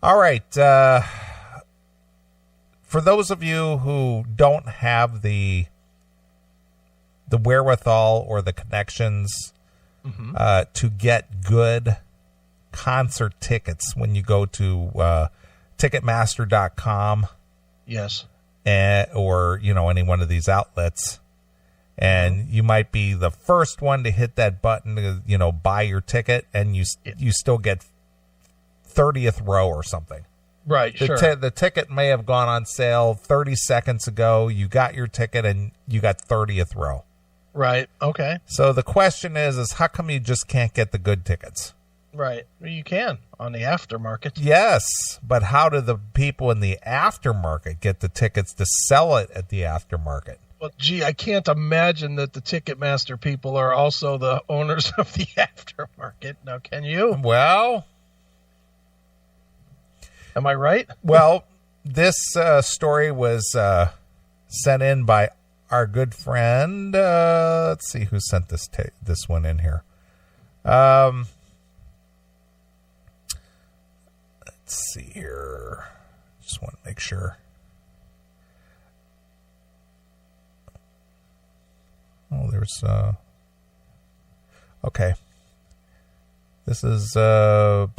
All right. For those of you who don't have the wherewithal or the connections to get good concert tickets when you go to Ticketmaster.com. Yes. Or, any one of these outlets. And you might be the first one to hit that button to, buy your ticket, and you still get 30th row or something. Right, sure. The ticket may have gone on sale 30 seconds ago. You got your ticket, and you got 30th row. Right, okay. So the question is how come you just can't get the good tickets? Right. Well, you can on the aftermarket. Yes, but how do the people in the aftermarket get the tickets to sell it at the aftermarket? Well, gee, I can't imagine that the Ticketmaster people are also the owners of the aftermarket. Now, can you? Well, am I right? Well, this story was sent in by our good friend. Let's see who sent this one in here. Let's see here. Just want to make sure. Oh, there's okay. This is can't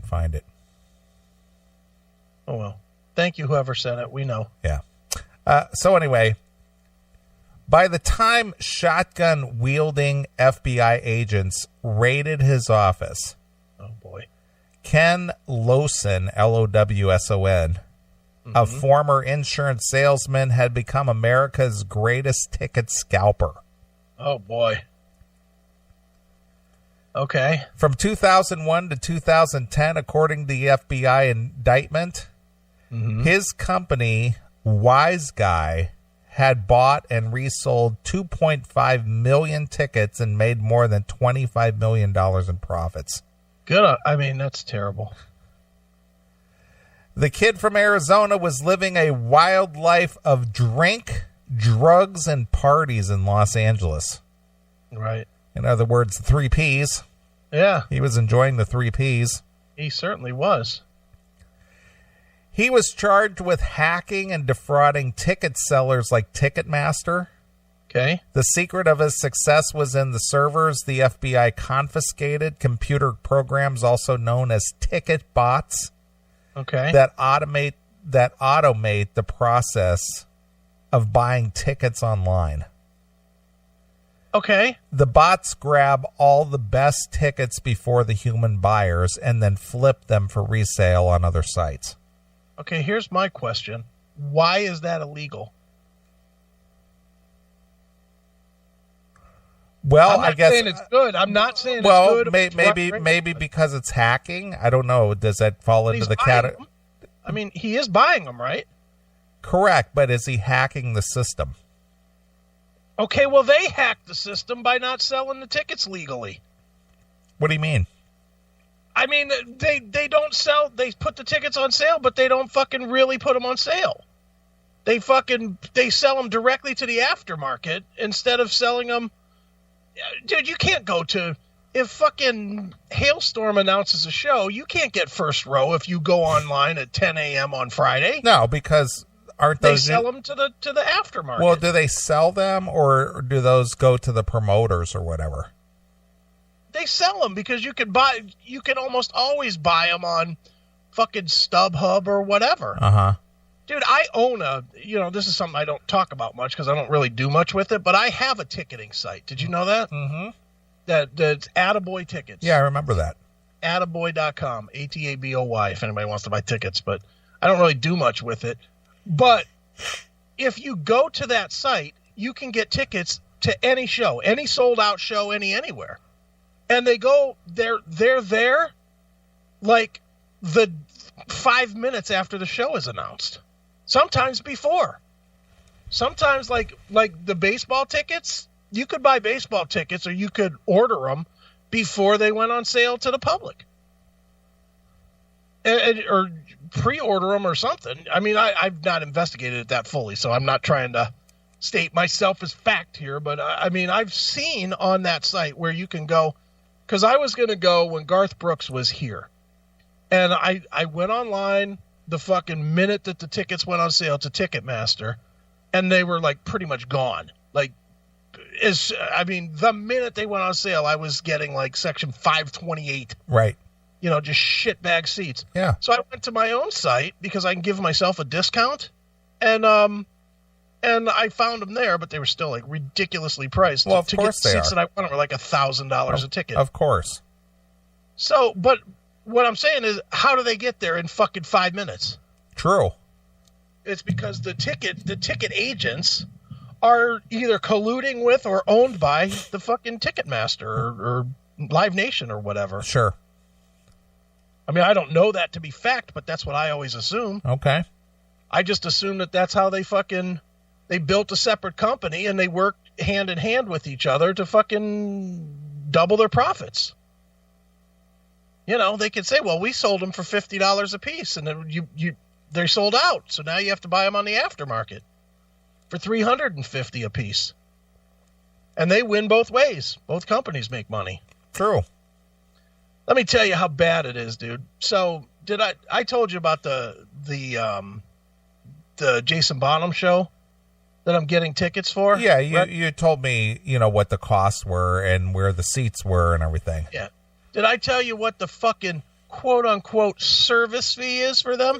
find it. Oh well. Thank you, whoever sent it. We know. Yeah. So anyway, by the time shotgun-wielding FBI agents raided his office, oh boy, Ken Lowson, Lowson, a former insurance salesman, had become America's greatest ticket scalper. Oh boy. Okay. From 2001 to 2010, according to the FBI indictment, his company, Wise Guy, had bought and resold 2.5 million tickets and made more than $25 million in profits. Good. I mean, that's terrible. The kid from Arizona was living a wild life of drink, drugs, and parties in Los Angeles. Right. In other words, the 3 Ps. Yeah. He was enjoying the 3 Ps. He certainly was. He was charged with hacking and defrauding ticket sellers like Ticketmaster. Okay. The secret of his success was in the servers the FBI confiscated, computer programs also known as ticket bots. Okay. That automate the process of buying tickets online. Okay. The bots grab all the best tickets before the human buyers and then flip them for resale on other sites. Okay, here's my question. Why is that illegal? Well, I guess saying it's good. I'm not saying it's good. Well, maybe because it's hacking. I don't know. Does that fall into the category? I mean, he is buying them, right? Correct, but is he hacking the system? Okay, well, they hacked the system by not selling the tickets legally. What do you mean? I mean, they don't sell. They put the tickets on sale, but they don't fucking really put them on sale. They sell them directly to the aftermarket instead of selling them. Dude, you can't go to, if fucking Hailstorm announces a show, you can't get first row if you go online at 10 a.m. on Friday. No, because aren't they those sell them to the aftermarket? Well, do they sell them or do those go to the promoters or whatever? They sell them because you can almost always buy them on fucking StubHub or whatever. Uh-huh. Dude, I own this is something I don't talk about much because I don't really do much with it, but I have a ticketing site. Did you know that? Mm-hmm. That's Attaboy Tickets. Yeah, I remember that. Attaboy.com, ATABOY, if anybody wants to buy tickets, but I don't really do much with it. But if you go to that site, you can get tickets to any show, any sold-out show, anywhere. And they're there like the 5 minutes after the show is announced. Sometimes before. Sometimes like the baseball tickets, you could buy baseball tickets or you could order them before they went on sale to the public. Or pre-order them or something. I mean, I've not investigated it that fully, so I'm not trying to state myself as fact here, but I mean, I've seen on that site where you can go because I was going to go when Garth Brooks was here. And I went online the fucking minute that the tickets went on sale to Ticketmaster, and they were like pretty much gone. Like, the minute they went on sale, I was getting like section 528. Right. Just shitbag seats. Yeah. So I went to my own site because I can give myself a discount, and I found them there, but they were still like ridiculously priced. Well, of to course get they seats are. that I wanted were like $1,000 a ticket. Of course. So, but what I'm saying is, how do they get there in fucking 5 minutes? True. It's because the ticket agents are either colluding with or owned by the fucking Ticketmaster or Live Nation or whatever. Sure. I mean, I don't know that to be fact, but that's what I always assume. Okay. I just assume that that's how they built a separate company and they worked hand in hand with each other to fucking double their profits. They could say, well, we sold them for $50 a piece, and then they're sold out. So now you have to buy them on the aftermarket for $350 a piece. And they win both ways. Both companies make money. True. Let me tell you how bad it is, dude. So I told you about the Jason Bonham show that I'm getting tickets for? Yeah, you told me, what the costs were and where the seats were and everything. Yeah. Did I tell you what the fucking quote-unquote service fee is for them?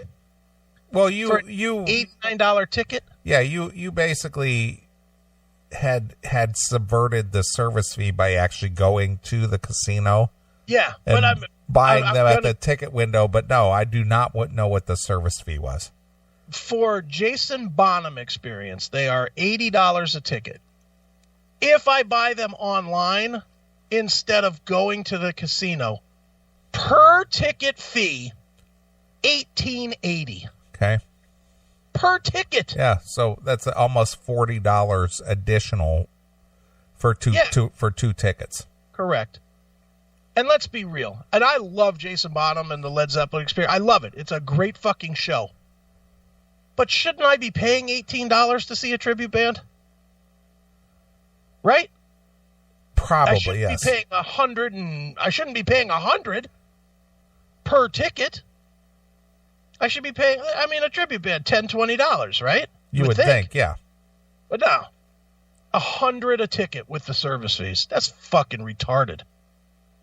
Well, for an $8-9 ticket? Yeah, you basically had subverted the service fee by actually going to the casino. Yeah, and but I'm buying them at the ticket window. But no, I do not know what the service fee was. For Jason Bonham experience, they are $80 a ticket. If I buy them online instead of going to the casino, per ticket fee, $18.80. Okay. Per ticket. Yeah, so that's almost $40 additional for two tickets. Correct. And let's be real. And I love Jason Bonham and the Led Zeppelin experience. I love it. It's a great fucking show. But shouldn't I be paying $18 to see a tribute band? Right? Probably, yes. I shouldn't be paying $100 per ticket. I should be paying, a tribute band, $10, $20, right? You would think, yeah. But no, $100 a ticket with the service fees. That's fucking retarded.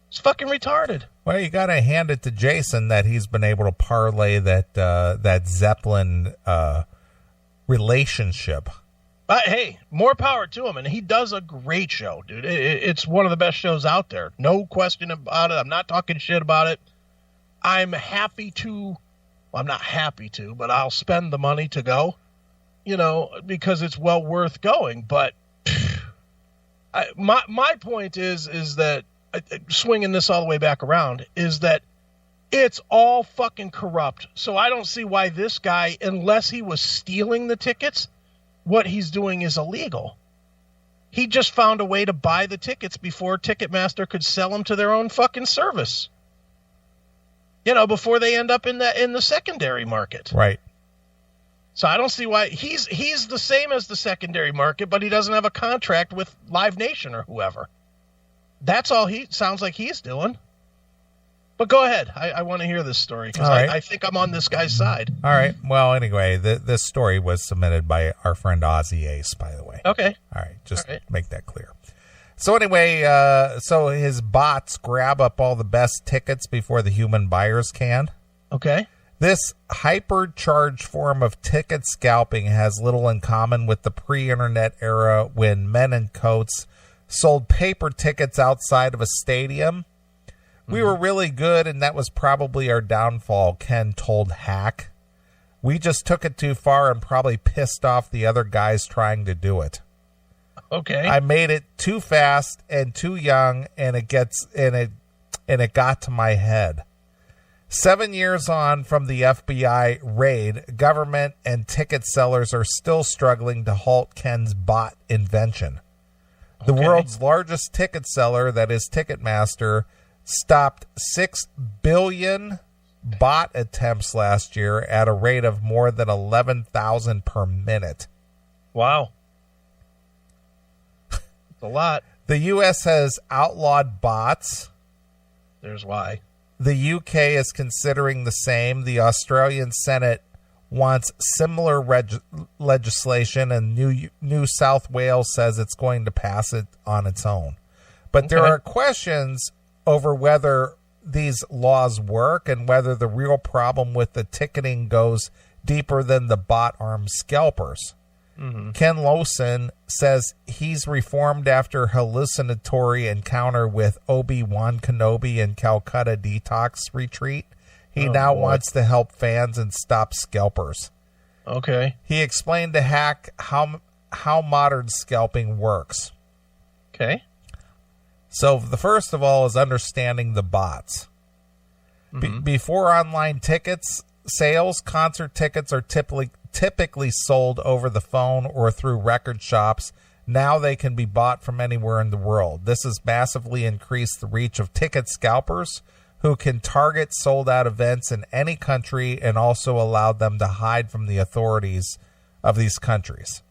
It's fucking retarded. Well, you got to hand it to Jason that he's been able to parlay that Zeppelin relationship. Hey, more power to him, and he does a great show, dude. It's one of the best shows out there. No question about it. I'm not talking shit about it. I'm happy to. Well, I'm not happy to, but I'll spend the money to go, because it's well worth going. But my point is that, swinging this all the way back around, is that it's all fucking corrupt. So I don't see why this guy, unless he was stealing the tickets, what he's doing is illegal. He just found a way to buy the tickets before Ticketmaster could sell them to their own fucking service. Before they end up in the secondary market. Right. So I don't see why he's the same as the secondary market, but he doesn't have a contract with Live Nation or whoever. That's all he sounds like he's doing. But go ahead. I want to hear this story because I think I'm on this guy's side. All right. Well, anyway, this story was submitted by our friend Ozzy Ace, by the way. Okay. All right. Just make that clear. So anyway, so his bots grab up all the best tickets before the human buyers can. Okay. This hypercharged form of ticket scalping has little in common with the pre-internet era when men in coats sold paper tickets outside of a stadium. We were really good, and that was probably our downfall, Ken told Hack. We just took it too far and probably pissed off the other guys trying to do it. Okay. I made it too fast and too young, and it got to my head. 7 years on from the FBI raid, government and ticket sellers are still struggling to halt Ken's bot invention. The world's largest ticket seller, that is Ticketmaster, stopped 6 billion bot attempts last year at a rate of more than 11,000 per minute. Wow. That's a lot. The U.S. has outlawed bots there's why. The UK is considering the same. The Australian Senate wants similar legislation, and New South Wales says it's going to pass it on its own. But there are questions over whether these laws work and whether the real problem with the ticketing goes deeper than the bot-armed scalpers. Mm-hmm. Ken Lawson says he's reformed after hallucinatory encounter with Obi-Wan Kenobi in Calcutta detox retreat. He now wants to help fans and stop scalpers. Okay. He explained to Hack how modern scalping works. Okay. So the first of all is understanding the bots. Mm-hmm. Before online tickets sales, concert tickets are typically sold over the phone or through record shops. Now they can be bought from anywhere in the world. This has massively increased the reach of ticket scalpers who can target sold-out events in any country and also allowed them to hide from the authorities of these countries.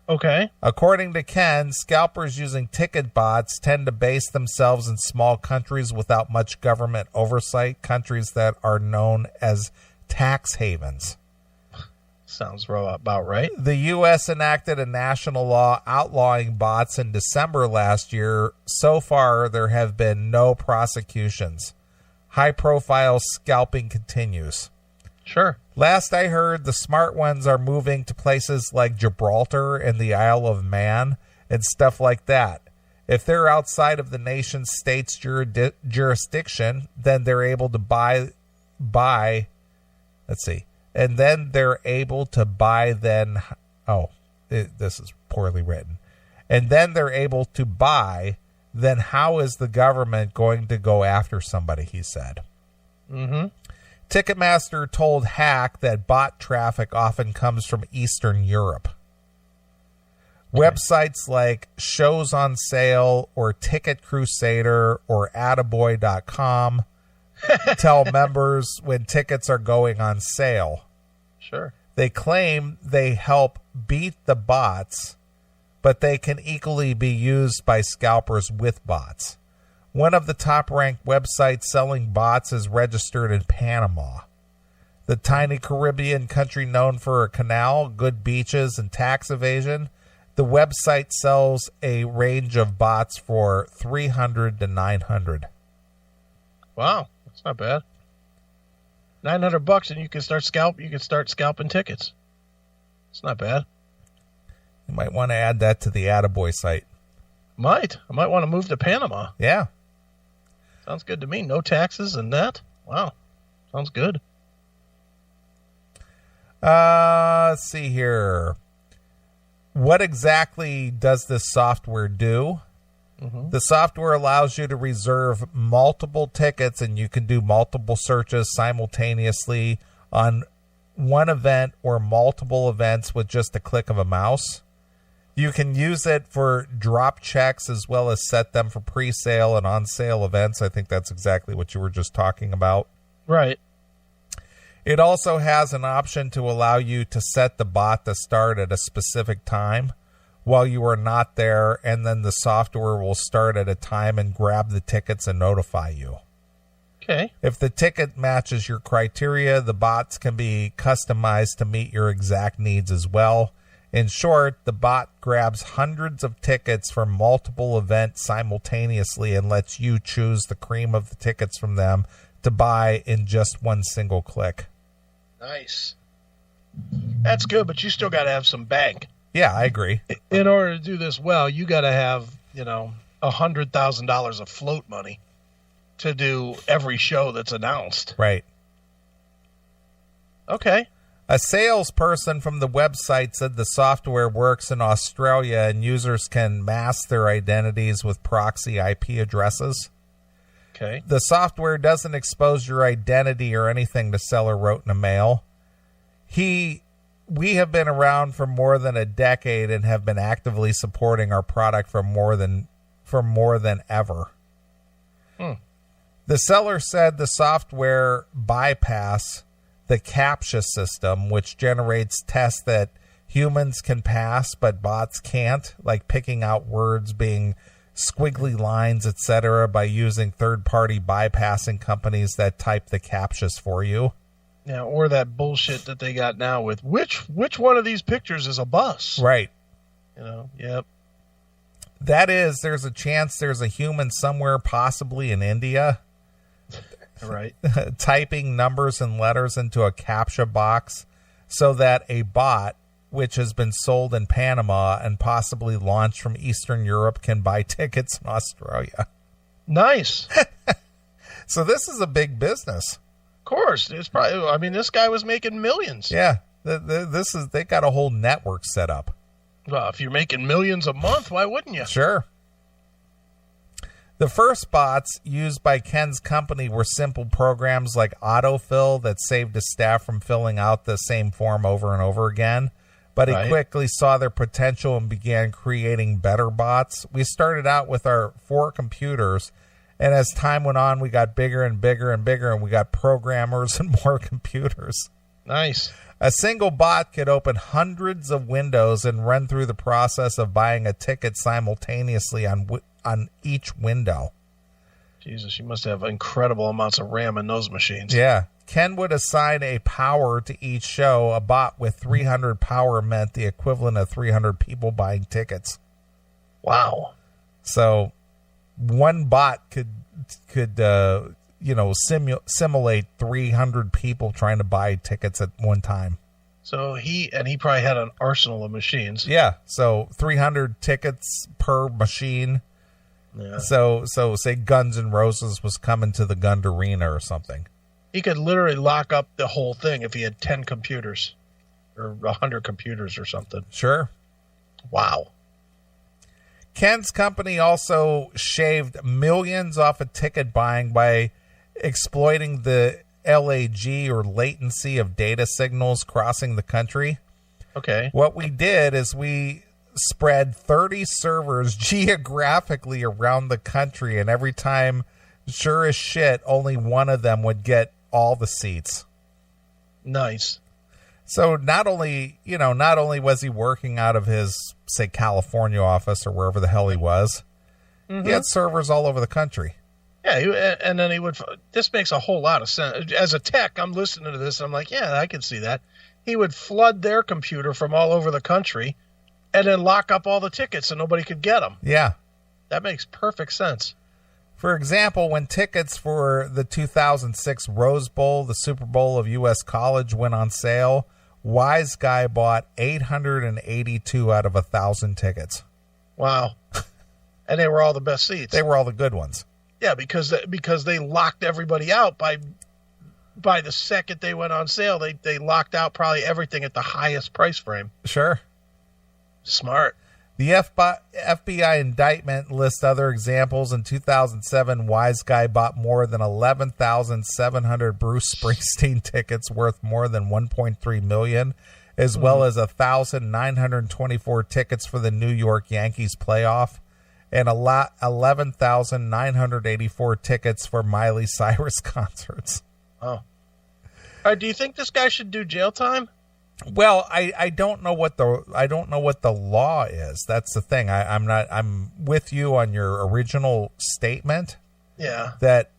Okay. According to Ken, scalpers using ticket bots tend to base themselves in small countries without much government oversight, countries that are known as tax havens. Sounds about right. The U.S. enacted a national law outlawing bots in December last year. So far, there have been no prosecutions. High-profile scalping continues. Sure. Last I heard, the smart ones are moving to places like Gibraltar and the Isle of Man and stuff like that. If they're outside of the nation state's jurisdiction, then they're able to buy. Let's see. And then they're able to buy then. This is poorly written. And then they're able to buy. Then how is the government going to go after somebody, he said. Mm-hmm. Ticketmaster told Hack that bot traffic often comes from Eastern Europe. Okay. Websites like Shows on Sale or Ticket Crusader or Attaboy.com tell members when tickets are going on sale. Sure. They claim they help beat the bots, but they can equally be used by scalpers with bots. One of the top-ranked websites selling bots is registered in Panama. The tiny Caribbean country known for a canal, good beaches, and tax evasion, the website sells a range of bots for $300 to $900. Wow, that's not bad. $900 and you can start scalping tickets. It's not bad. You might want to add that to the Attaboy site. I might want to move to Panama. Yeah. Sounds good to me. No taxes and that. Wow. Sounds good. Let's see here. What exactly does this software do? Mm-hmm. The software allows you to reserve multiple tickets, and you can do multiple searches simultaneously on one event or multiple events with just a click of a mouse. You can use it for drop checks as well as set them for pre-sale and on-sale events. I think that's exactly what you were just talking about. Right. It also has an option to allow you to set the bot to start at a specific time while you are not there, and then the software will start at a time and grab the tickets and notify you. Okay. If the ticket matches your criteria, the bots can be customized to meet your exact needs as well. In short, the bot grabs hundreds of tickets from multiple events simultaneously and lets you choose the cream of the tickets from them to buy in just one single click. Nice. That's good, but you still got to have some bank. Yeah, I agree. In order to do this well, you got to have, $100,000 of float money to do every show that's announced. Right. Okay. A salesperson from the website said the software works in Australia and users can mask their identities with proxy IP addresses. Okay. The software doesn't expose your identity or anything, the seller wrote in a mail. We have been around for more than a decade and have been actively supporting our product for more than ever. The seller said the software bypass the CAPTCHA system, which generates tests that humans can pass but bots can't, like picking out words being squiggly lines, etc., by using third-party bypassing companies that type the captchas for you. Yeah, or that bullshit that they got now with which one of these pictures is a bus? Right. Yep. That is, there's a chance there's a human somewhere, possibly in India, right, typing numbers and letters into a CAPTCHA box so that a bot, which has been sold in Panama and possibly launched from Eastern Europe, can buy tickets in Australia. Nice. So this is a big business. Of course. It's probably, I mean, this guy was making millions. Yeah. They got a whole network set up. Well, if you're making millions a month, why wouldn't you? Sure. The first bots used by Ken's company were simple programs like autofill that saved his staff from filling out the same form over and over again. But he quickly saw their potential and began creating better bots. We started out with our 4 computers, and as time went on, we got bigger and bigger and bigger, and we got programmers and more computers. Nice. A single bot could open hundreds of windows and run through the process of buying a ticket simultaneously on each window. Jesus, you must have incredible amounts of RAM in those machines. Yeah. Ken would assign a power to each show. A bot with 300 power meant the equivalent of 300 people buying tickets. Wow. So one bot could simulate 300 people trying to buy tickets at one time. So he probably had an arsenal of machines. Yeah. So 300 tickets per machine. Yeah. So say Guns N' Roses was coming to the Gund Arena or something. He could literally lock up the whole thing if he had 10 computers or 100 computers or something. Sure. Wow. Ken's company also shaved millions off of ticket buying by exploiting the lag, or latency, of data signals crossing the country. Okay. What we did is we spread 30 servers geographically around the country, and every time, sure as shit, only one of them would get all the seats. Nice. So not only was he working out of his, say, California office or wherever the hell he was, he had servers all over the country. Yeah, and then he would. This makes a whole lot of sense. As a tech, I'm listening to this, and I'm like, yeah, I can see that. He would flood their computer from all over the country and then lock up all the tickets so nobody could get them. Yeah. That makes perfect sense. For example, when tickets for the 2006 Rose Bowl, the Super Bowl of U.S. College, went on sale, Wise Guy bought 882 out of 1,000 tickets. Wow. And they were all the best seats. They were all the good ones. Yeah, because they locked everybody out by the second they went on sale. They locked out probably everything at the highest price frame. Sure. Smart. The FBI indictment lists other examples. In 2007, Wise Guy bought more than 11,700 Bruce Springsteen tickets worth more than $1.3 million, as well as 1,924 tickets for the New York Yankees playoff, and 11,984 tickets for Miley Cyrus concerts. Oh. All right, do you think this guy should do jail time? Well, I don't know what the law is. That's the thing. I'm with you on your original statement. Yeah. That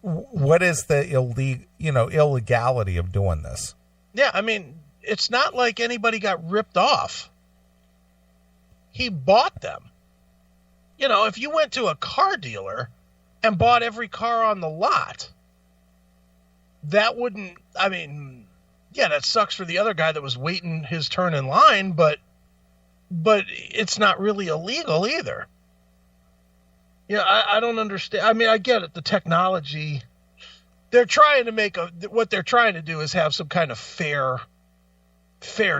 what is the illegality of doing this? Yeah, I mean, it's not like anybody got ripped off. He bought them. If you went to a car dealer and bought every car on the lot, that wouldn't, I mean, yeah, that sucks for the other guy that was waiting his turn in line, but it's not really illegal either. Yeah, I don't understand. I mean, I get it. The technology, they're trying to what they're trying to do is have some kind of fair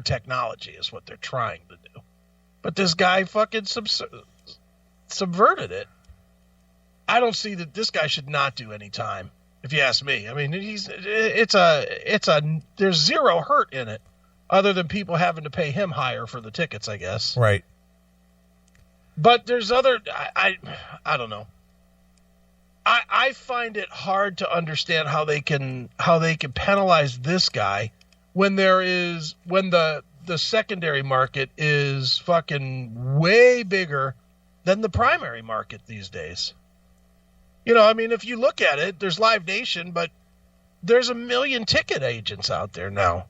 technology is what they're trying to do. But this guy fucking subverted it. I don't see that this guy should not do any time, if you ask me. I mean, there's zero hurt in it other than people having to pay him higher for the tickets, I guess. Right. But there's I don't know. I find it hard to understand how they can penalize this guy when the secondary market is fucking way bigger than the primary market these days. You know, I mean, if you look at it, there's Live Nation, but there's a million ticket agents out there now.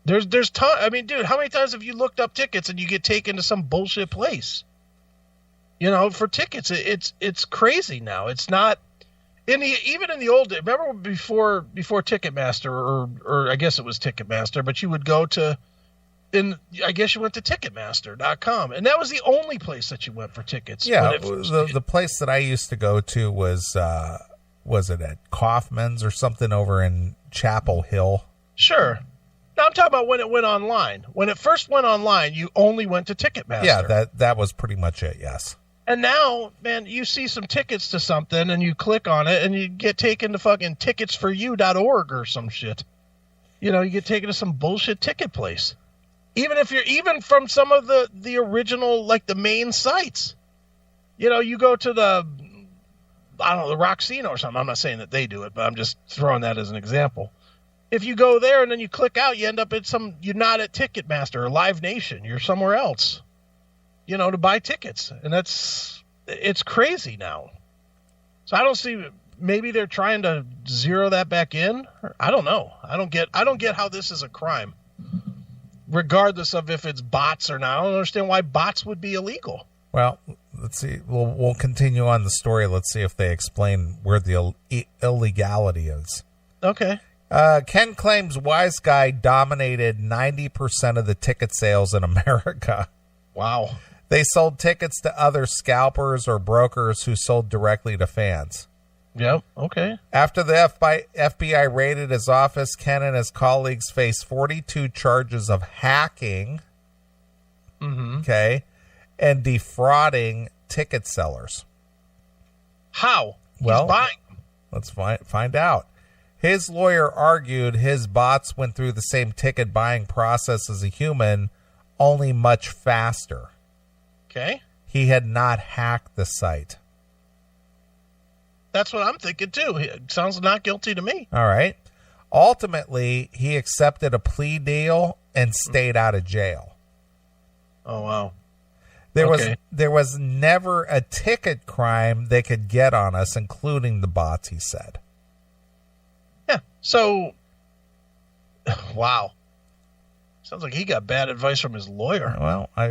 There's ton. I mean, dude, how many times have you looked up tickets and you get taken to some bullshit place? You know, for tickets, it's crazy now. It's not even in the old days. Remember before Ticketmaster, or I guess it was Ticketmaster, but you would go to, I guess you went to Ticketmaster.com, and that was the only place that you went for tickets. Yeah, the place that I used to go to was it at Kaufman's or something over in Chapel Hill? Sure. Now I'm talking about when it went online. When it first went online, you only went to Ticketmaster. Yeah, that was pretty much it, yes. And now, man, you see some tickets to something, and you click on it, and you get taken to fucking ticketsforyou.org or some shit. You know, you get taken to some bullshit ticket place. Even from some of the original, like the main sites. You know, you go to the Roxino or something. I'm not saying that they do it, but I'm just throwing that as an example. If you go there and then you click out, you end up at you're not at Ticketmaster or Live Nation. You're somewhere else, you know, to buy tickets. And it's crazy now. So I don't see, maybe they're trying to zero that back in. I don't know. I don't get how this is a crime, regardless of if it's bots or not. I don't understand why bots would be illegal. Well, let's see. We'll continue on the story. Let's see if they explain where the illegality is. Okay. Ken claims Wise Guy dominated 90% of the ticket sales in America. Wow. They sold tickets to other scalpers or brokers who sold directly to fans. Yep. Okay. After the FBI raided his office, Ken and his colleagues faced 42 charges of hacking. Mm-hmm. Okay. And defrauding ticket sellers. How? Well, he's buying. Let's find out. His lawyer argued his bots went through the same ticket buying process as a human, only much faster. Okay. He had not hacked the site. That's what I'm thinking, too. It sounds not guilty to me. All right. Ultimately, he accepted a plea deal and stayed out of jail. Oh, wow. There was never a ticket crime they could get on us, including the bots, he said. Yeah. So, wow. Sounds like he got bad advice from his lawyer. Well, I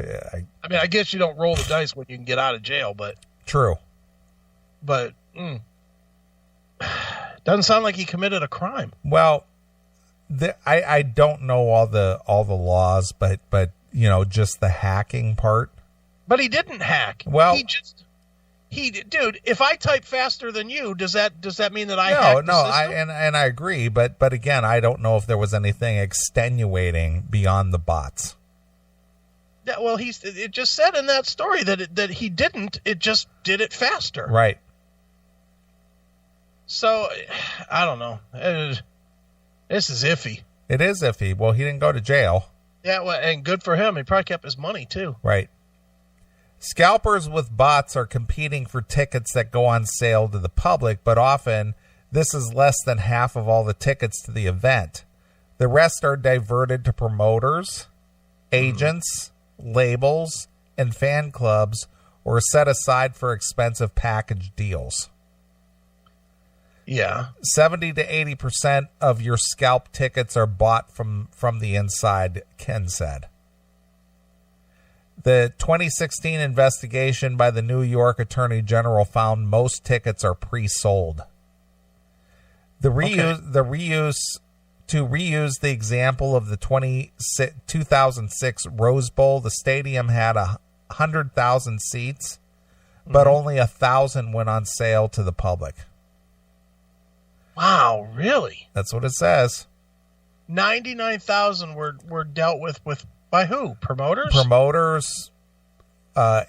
mean, I guess you don't roll the dice when you can get out of jail, but true. But doesn't sound like he committed a crime. Well, I don't know all the laws, but you know, just the hacking part. But he didn't hack. Well, dude, if I type faster than you, does that mean that I hacked the system? I agree, but again, I don't know if there was anything extenuating beyond the bots. Yeah, well, it just said in that story that he didn't. It just did it faster. Right. So, I don't know. This is iffy. It is iffy. Well, he didn't go to jail. Yeah, well, and good for him. He probably kept his money too. Right. Scalpers with bots are competing for tickets that go on sale to the public, but often this is less than half of all the tickets to the event. The rest are diverted to promoters, agents, labels, and fan clubs, or set aside for expensive package deals. Yeah. 70 to 80% of your scalp tickets are bought from the inside, Ken said. The 2016 investigation by the New York Attorney General found most tickets are pre-sold. To reuse the example of the 2006 Rose Bowl, the stadium had 100,000 seats, but only 1,000 went on sale to the public. Wow, really? That's what it says. 99,000 were dealt with by who? Promoters? Promoters,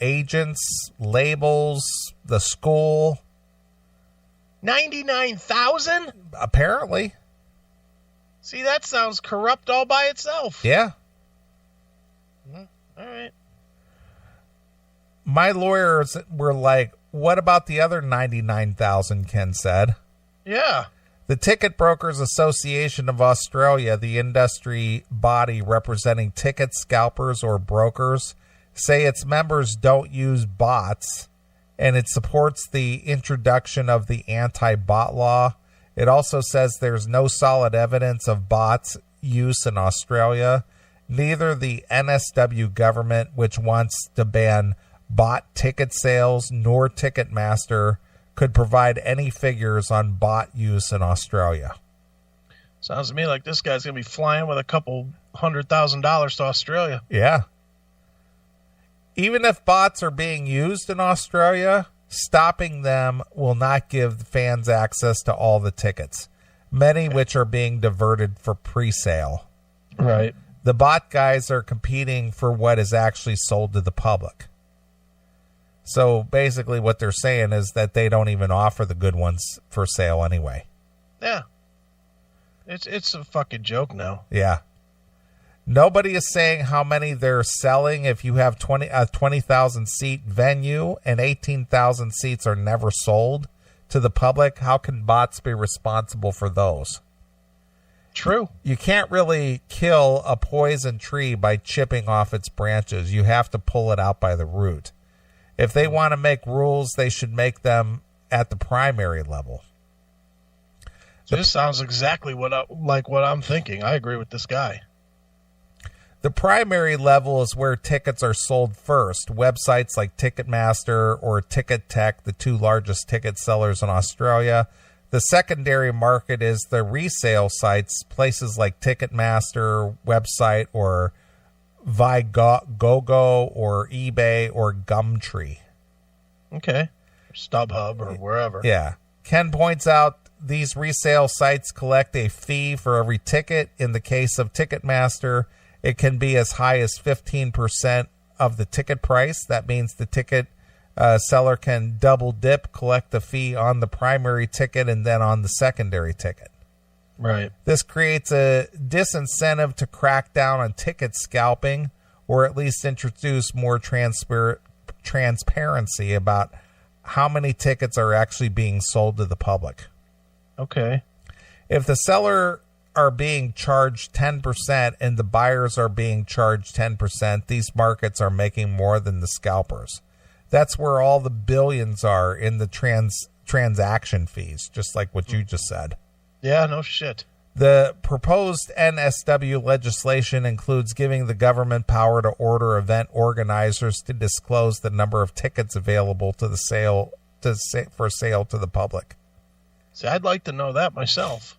agents, labels, the school. 99,000? Apparently. See, that sounds corrupt all by itself. Yeah. All right. My lawyers were like, what about the other 99,000, Ken said. Yeah. The Ticket Brokers Association of Australia, the industry body representing ticket scalpers or brokers, say its members don't use bots, and it supports the introduction of the anti-bot law. It also says there's no solid evidence of bots use in Australia. Neither the NSW government, which wants to ban bot ticket sales, nor Ticketmaster could provide any figures on bot use in Australia. Sounds to me like this guy's going to be flying with a couple $100,000 to Australia. Yeah. Even if bots are being used in Australia, stopping them will not give the fans access to all the tickets, many which are being diverted for pre-sale. Right. The bot guys are competing for what is actually sold to the public. So basically what they're saying is that they don't even offer the good ones for sale anyway. Yeah. It's a fucking joke now. Yeah. Nobody is saying how many they're selling. If you have a 20,000 seat venue and 18,000 seats are never sold to the public, how can bots be responsible for those? True. You can't really kill a poison tree by chipping off its branches. You have to pull it out by the root. If they want to make rules, they should make them at the primary level. This sounds exactly like what I'm thinking. I agree with this guy. The primary level is where tickets are sold first. Websites like Ticketmaster or Ticket Tech, the two largest ticket sellers in Australia. The secondary market is the resale sites, places like Ticketmaster website or Viagogo or eBay or Gumtree. Okay. StubHub or wherever. Yeah. Ken points out these resale sites collect a fee for every ticket. In the case of Ticketmaster, it can be as high as 15% of the ticket price. That means the ticket seller can double dip, collect the fee on the primary ticket and then on the secondary ticket. Right. This creates a disincentive to crack down on ticket scalping, or at least introduce more transparency about how many tickets are actually being sold to the public. Okay. If the seller are being charged 10% and the buyers are being charged 10%, these markets are making more than the scalpers. That's where all the billions are in the transaction fees, just like what you just said. Yeah, no shit. The proposed NSW legislation includes giving the government power to order event organizers to disclose the number of tickets available for sale to the public. See, I'd like to know that myself.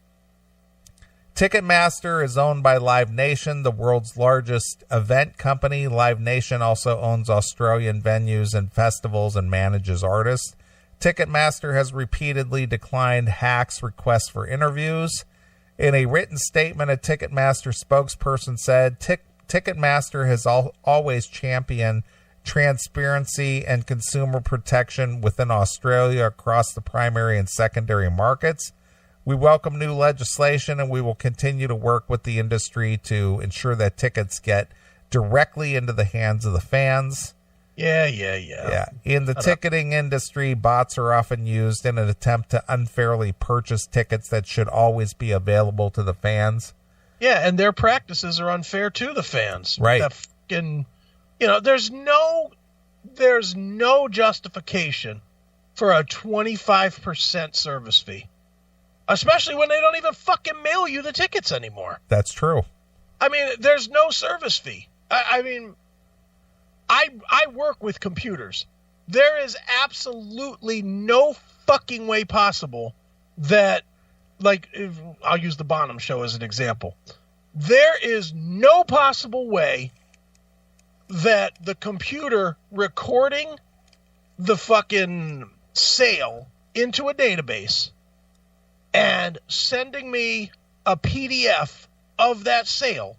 Ticketmaster is owned by Live Nation, the world's largest event company. Live Nation also owns Australian venues and festivals and manages artists. Ticketmaster has repeatedly declined hacks' requests for interviews. In a written statement, a Ticketmaster spokesperson said, Ticketmaster has always championed transparency and consumer protection within Australia across the primary and secondary markets. We welcome new legislation, and we will continue to work with the industry to ensure that tickets get directly into the hands of the fans. Yeah. In the ticketing industry, bots are often used in an attempt to unfairly purchase tickets that should always be available to the fans. Yeah, and their practices are unfair to the fans. Right. There's no justification for a 25% service fee. Especially when they don't even fucking mail you the tickets anymore. That's true. I mean, there's no service fee. I work with computers. There is absolutely no fucking way possible that, I'll use the Bonham Show as an example. There is no possible way that the computer recording the fucking sale into a database and sending me a PDF of that sale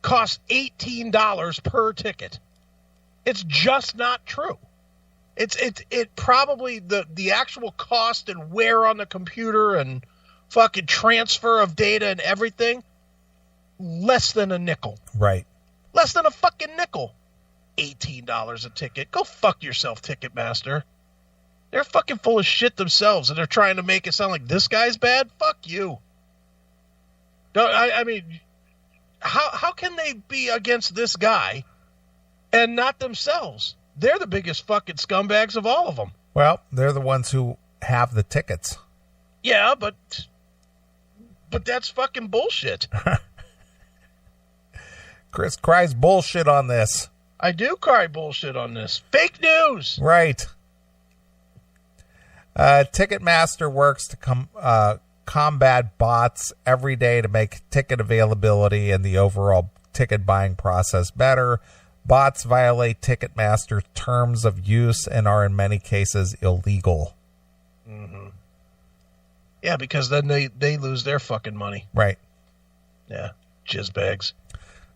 costs $18 per ticket. It's just not true. It probably the actual cost and wear on the computer and fucking transfer of data and everything, less than a nickel. Right. Less than a fucking nickel. $18 a ticket. Go fuck yourself, Ticketmaster. They're fucking full of shit themselves, and they're trying to make it sound like this guy's bad. Fuck you. I mean, how can they be against this guy and not themselves. They're the biggest fucking scumbags of all of them. Well, they're the ones who have the tickets. Yeah, but that's fucking bullshit. Chris cries bullshit on this. I do cry bullshit on this. Fake news. Right. Ticketmaster works to combat bots every day to make ticket availability and the overall ticket buying process better. Bots violate Ticketmaster terms of use and are in many cases illegal. Mm-hmm. Yeah, because then they lose their fucking money. Right. Yeah, jizzbags.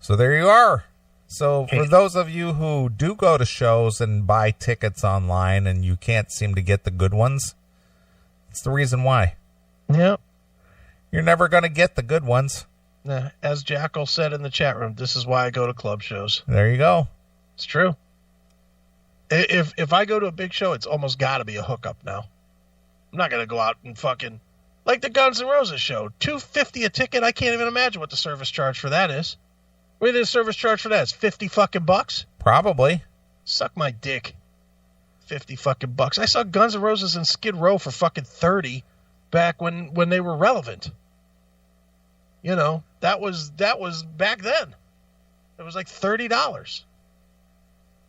So there you are. So for those of you who do go to shows and buy tickets online and you can't seem to get the good ones, it's the reason why. Yeah. You're never going to get the good ones. As Jackal said in the chat room, this is why I go to club shows. There you go. It's true. If I go to a big show, it's almost got to be a hookup now. I'm not going to go out and fucking... Like the Guns N' Roses show, $250 a ticket. I can't even imagine what the service charge for that is. What is the service charge for that? It's 50 fucking bucks? Probably. Suck my dick. 50 fucking bucks. I saw Guns N' Roses in Skid Row for fucking 30 back when they were relevant. You know, that was back then. It was like $30.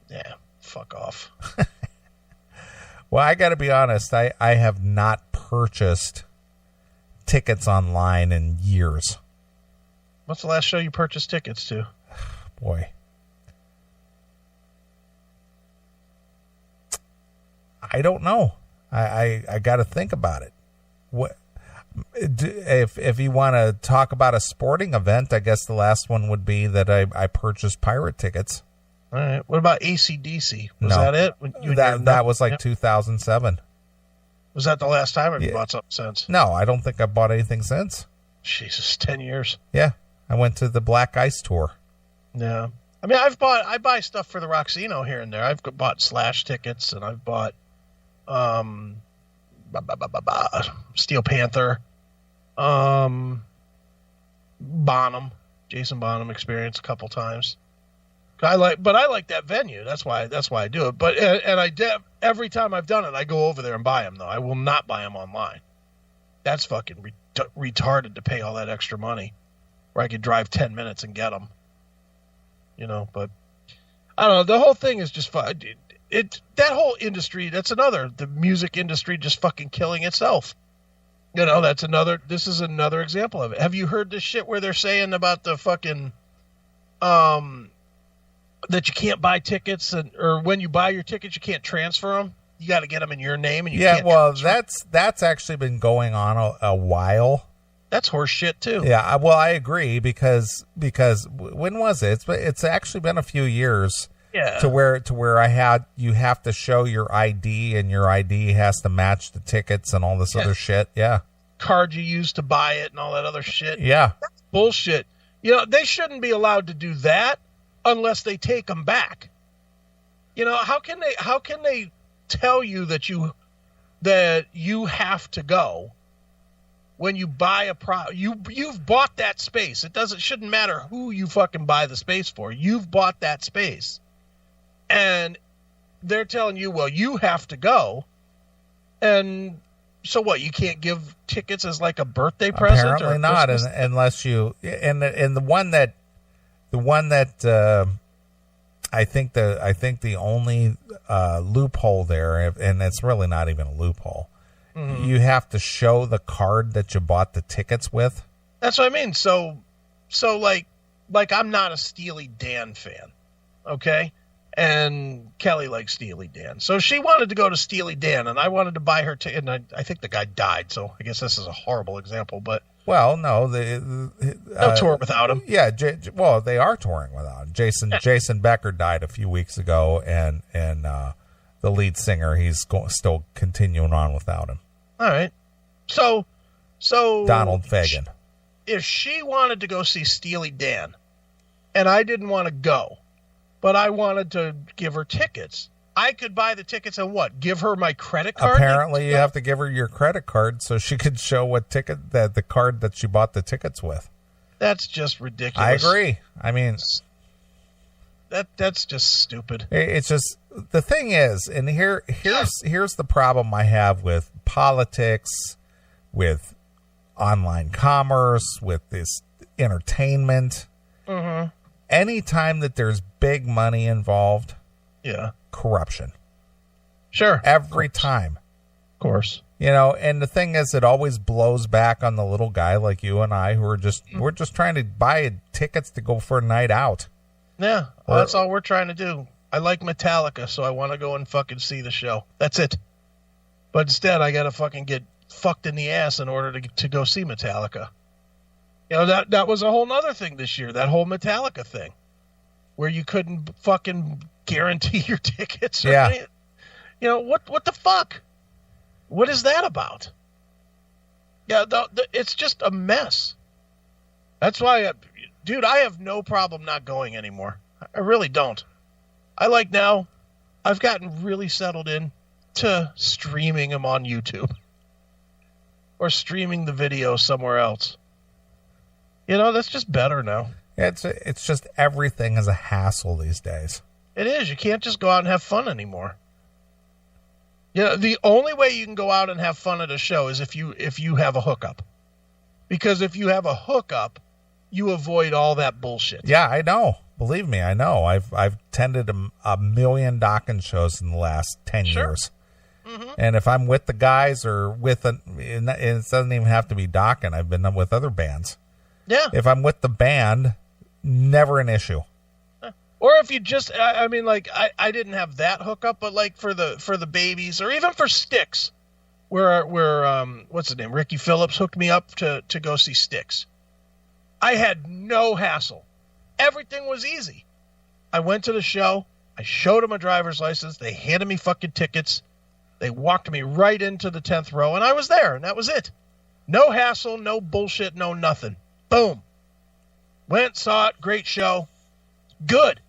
Yeah, fuck off. Well, I got to be honest. I have not purchased tickets online in years. What's the last show you purchased tickets to? Boy. I don't know. I got to think about it. What if you want to talk about a sporting event? I guess the last one would be that I purchased pirate tickets. All right. What about AC/DC? Was that it? That was like 2007. Was that the last time, or have you bought something since? No, I don't think I bought anything since. Jesus, 10 years. Yeah, I went to the Black Ice tour. Yeah, I mean, I buy stuff for the Roxino here and there. I've bought Slash tickets, and I've bought Steel Panther, Bonham, Jason Bonham Experience a couple times. I like that venue. That's why I do it. But every time I've done it, I go over there and buy them. Though I will not buy them online. That's fucking retarded to pay all that extra money, where I could drive 10 minutes and get them. You know, but I don't know. The whole thing is just fun. That whole industry. The music industry just fucking killing itself. You know, this is another example of it. Have you heard this shit where they're saying about the fucking that you can't buy tickets, or when you buy your tickets, you can't transfer them. You got to get them in your name, and you can't. Well, that's actually been going on a while. That's horse shit too. Yeah, well, I agree because when was it? It's actually been a few years. Yeah. To where you have to show your ID, and your ID has to match the tickets and all this other shit. Yeah. Card you used to buy it and all that other shit. Yeah. That's bullshit. You know, they shouldn't be allowed to do that unless they take them back. You know, how can they tell you that you have to go when you buy you've bought that space. It shouldn't matter who you fucking buy the space for. You've bought that space. And they're telling you, well, you have to go. And so what, you can't give tickets as like a birthday present? Apparently not, unless you and the one that I think the only loophole there, and it's really not even a loophole, you have to show the card that you bought the tickets with. That's what I mean. So like I'm not a Steely Dan fan, okay? And Kelly likes Steely Dan. So she wanted to go to Steely Dan, and I wanted to buy her ticket, and I think the guy died, so I guess this is a horrible example, but... Well, no, no tour without him. Yeah, well, they are touring without him. Jason Becker died a few weeks ago, and the lead singer, he's still continuing on without him. All right, so Donald Fagen. If she wanted to go see Steely Dan, and I didn't want to go, but I wanted to give her tickets, I could buy the tickets and what? Give her my credit card? Apparently, you have to give her your credit card so she could show what ticket the card that she bought the tickets with. That's just ridiculous. I agree. I mean, That's just stupid. It's just, the thing is, and here's the problem I have with politics, with online commerce, with this entertainment. Mm-hmm. Anytime that there's big money involved, corruption. Sure. Every time. Of course. You know, and the thing is, it always blows back on the little guy like you and I, who are we're just trying to buy tickets to go for a night out. Yeah, well, that's all we're trying to do. I like Metallica, so I want to go and fucking see the show. That's it. But instead, I got to fucking get fucked in the ass in order to go see Metallica. You know, that was a whole nother thing this year, that whole Metallica thing, where you couldn't fucking guarantee your tickets. Or anything. You know, what the fuck? What is that about? Yeah, it's just a mess. That's why, dude, I have no problem not going anymore. I really don't. I've gotten really settled in to streaming them on YouTube or streaming the video somewhere else. You know, that's just better now. It's just everything is a hassle these days. It is. You can't just go out and have fun anymore. You know, the only way you can go out and have fun at a show is if you have a hookup. Because if you have a hookup, you avoid all that bullshit. Yeah, I know. Believe me, I know. I've attended a million Dawkins shows in the last 10 years. Mm-hmm. And if I'm with the guys or and it doesn't even have to be Dawkins. I've been with other bands. Yeah. If I'm with the band, never an issue. Or if you just, I mean, like, I didn't have that hookup, but like for the babies or even for Styx, where what's his name? Ricky Phillips hooked me up to go see Styx. I had no hassle. Everything was easy. I went to the show. I showed them a driver's license. They handed me fucking tickets. They walked me right into the 10th row, and I was there, and that was it. No hassle, no bullshit, no nothing. Boom. Went, saw it, great show. Good.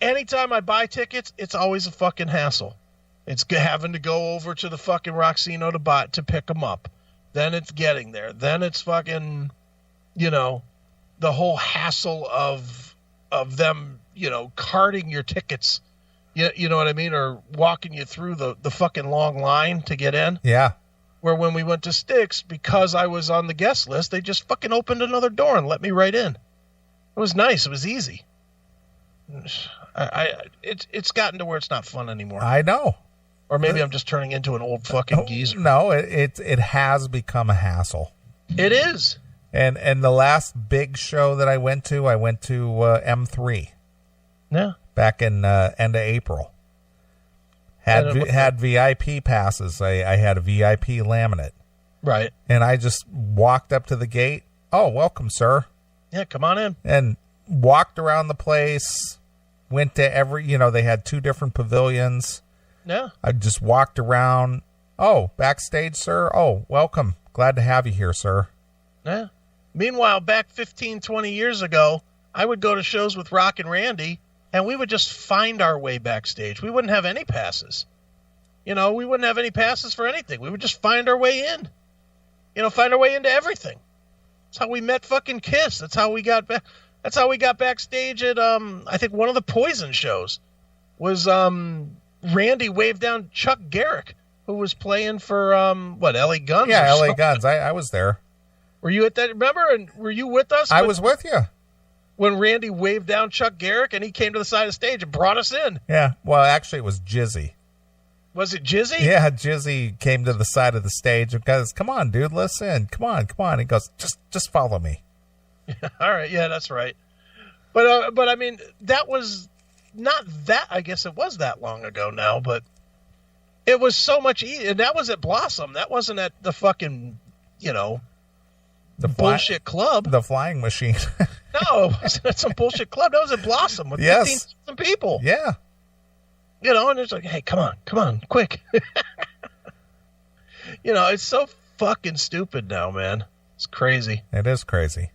Anytime I buy tickets, it's always a fucking hassle. It's having to go over to the fucking Roxino to pick them up. Then it's getting there. Then it's fucking, you know, the whole hassle of them, you know, carting your tickets. You know what I mean? Or walking you through the fucking long line to get in. Yeah. Where when we went to Styx, because I was on the guest list, they just fucking opened another door and let me right in. It was nice. It was easy. It's gotten to where it's not fun anymore. I know. Or maybe I'm just turning into an old fucking geezer. No, it has become a hassle. It is. And the last big show that I went to M3. Yeah. Back in end of April. Had VIP passes. I had a VIP laminate. Right. And I just walked up to the gate. Oh, welcome, sir. Yeah, come on in. And walked around the place. Went to they had 2 different pavilions. Yeah. I just walked around. Oh, backstage, sir. Oh, welcome. Glad to have you here, sir. Yeah. Meanwhile, back 15, 20 years ago, I would go to shows with Rock and Randy, and we would just find our way backstage. We wouldn't have any passes. You know, we wouldn't have any passes for anything. We would just find our way in. You know, find our way into everything. That's how we met fucking Kiss. That's how we got back. That's how we got backstage at, I think one of the Poison shows was, Randy waved down Chuck Garrick, who was playing for, LA Guns? Yeah, LA Guns. I was there. Were you at that? Remember? And were you with us? I was with you. When Randy waved down Chuck Garrick and he came to the side of the stage and brought us in. Yeah. Well, actually, it was Jizzy. Was it Jizzy? Yeah, Jizzy came to the side of the stage and goes, "Come on, dude, listen. Come on." He goes, just follow me. All right. Yeah, that's right. But I mean, that was not that, I guess it was that long ago now, but it was so much easier. And that was at Blossom. That wasn't at the fucking, the bullshit club. The Flying Machine. No, it wasn't at some bullshit club. That was at Blossom with 15,000 people. Yeah. And it's like, hey, come on, quick. It's so fucking stupid now, man. It's crazy. It is crazy.